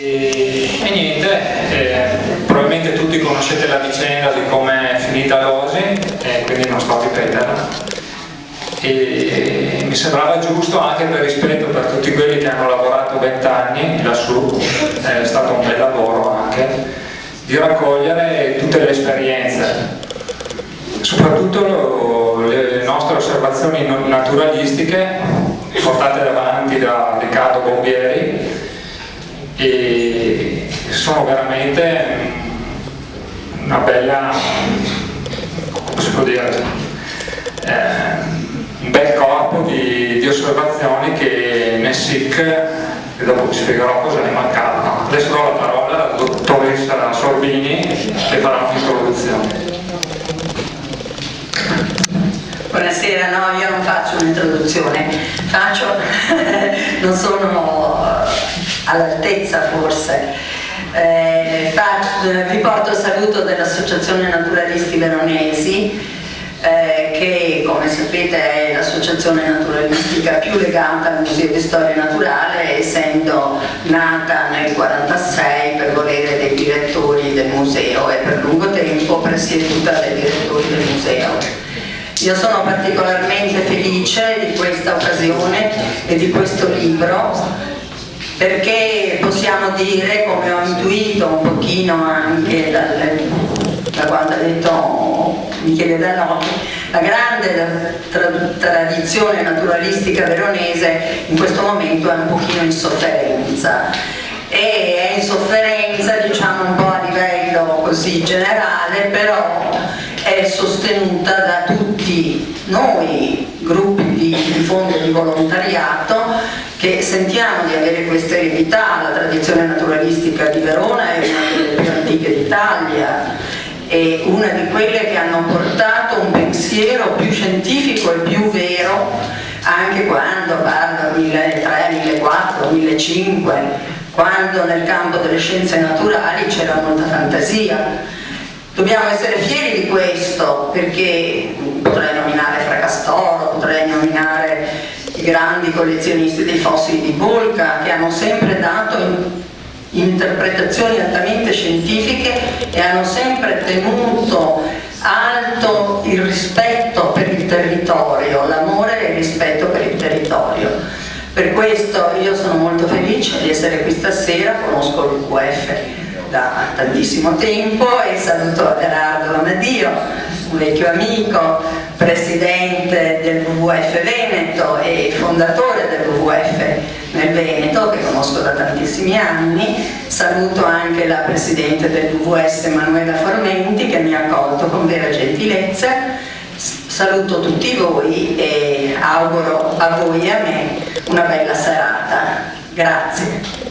E niente, probabilmente tutti conoscete la vicenda di come è finita l'Osi, quindi non sto a ripeterla. E mi sembrava giusto, anche per rispetto per tutti quelli che hanno lavorato 20 anni lassù, è stato un bel lavoro anche, di raccogliere tutte le esperienze, soprattutto le nostre osservazioni naturalistiche portate avanti da Riccardo Bombieri, e sono veramente una bella, come si può dire, un bel corpo di osservazioni che nel SIC, e dopo vi spiegherò cosa ne mancava. Adesso do la parola alla dottoressa Sorbini che farà un'introduzione. Buonasera, no, io non faccio un'introduzione, non sono all'altezza forse. Vi porto il saluto dell'Associazione Naturalisti Veronesi, che come sapete è l'associazione naturalistica più legata al Museo di Storia Naturale, essendo nata nel 1946 per volere dei direttori del museo e per lungo tempo presieduta dai direttori del museo. Io sono particolarmente felice di questa occasione e di questo libro, perché possiamo dire, come ho intuito un pochino anche da quando ha detto Michele Danoti, la grande tradizione naturalistica veronese in questo momento è un pochino in sofferenza, e è in sofferenza, diciamo, un po' a livello così generale, però è sostenuta da tutti noi gruppi di fondo di volontariato che sentiamo di avere questa eredità. La tradizione naturalistica di Verona è una delle più antiche d'Italia, è una di quelle che hanno portato un pensiero più scientifico e più vero, anche quando parla 1300, 1400, 1500, quando nel campo delle scienze naturali c'era molta fantasia. Dobbiamo essere fieri di questo, perché potrei nominare Fracastoro, potrei nominare i grandi collezionisti dei fossili di Bolca, che hanno sempre dato interpretazioni altamente scientifiche e hanno sempre tenuto alto il rispetto per il territorio, l'amore e il rispetto per il territorio. Per questo io sono molto felice di essere qui stasera, conosco il WWF da tantissimo tempo e saluto Gerardo Amadio, un vecchio amico, presidente del WWF Veneto e fondatore del WWF nel Veneto, che conosco da tantissimi anni. Saluto anche la presidente del WWS Manuela Formenti, che mi ha accolto con vera gentilezza. Saluto tutti voi e auguro a voi e a me una bella serata. Grazie.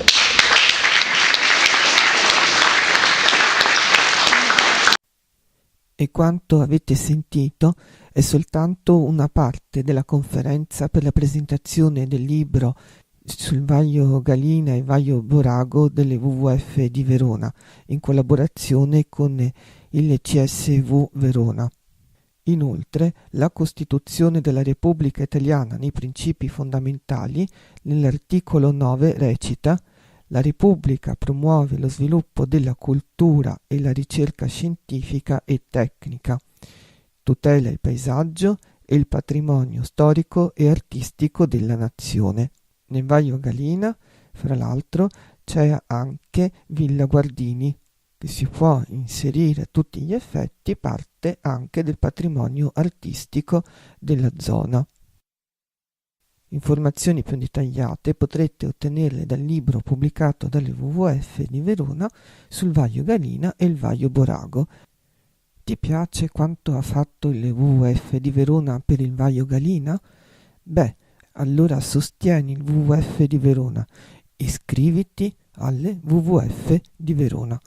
E quanto avete sentito è soltanto una parte della conferenza per la presentazione del libro sul Vaio Galina e Vaio Borago delle WWF di Verona, in collaborazione con il CSV Verona. Inoltre, la Costituzione della Repubblica Italiana nei principi fondamentali, nell'articolo 9 recita: la Repubblica promuove lo sviluppo della cultura e la ricerca scientifica e tecnica, tutela il paesaggio e il patrimonio storico e artistico della nazione. Nel Vaio Galina, fra l'altro, c'è anche Villa Guardini, che si può inserire a tutti gli effetti parte anche del patrimonio artistico della zona. Informazioni più dettagliate potrete ottenerle dal libro pubblicato dalle WWF di Verona sul Vaio Galina e il Vaio Borago. Ti piace quanto ha fatto il WWF di Verona per il Vaio Galina? Beh, allora sostieni il WWF di Verona. Iscriviti alle WWF di Verona.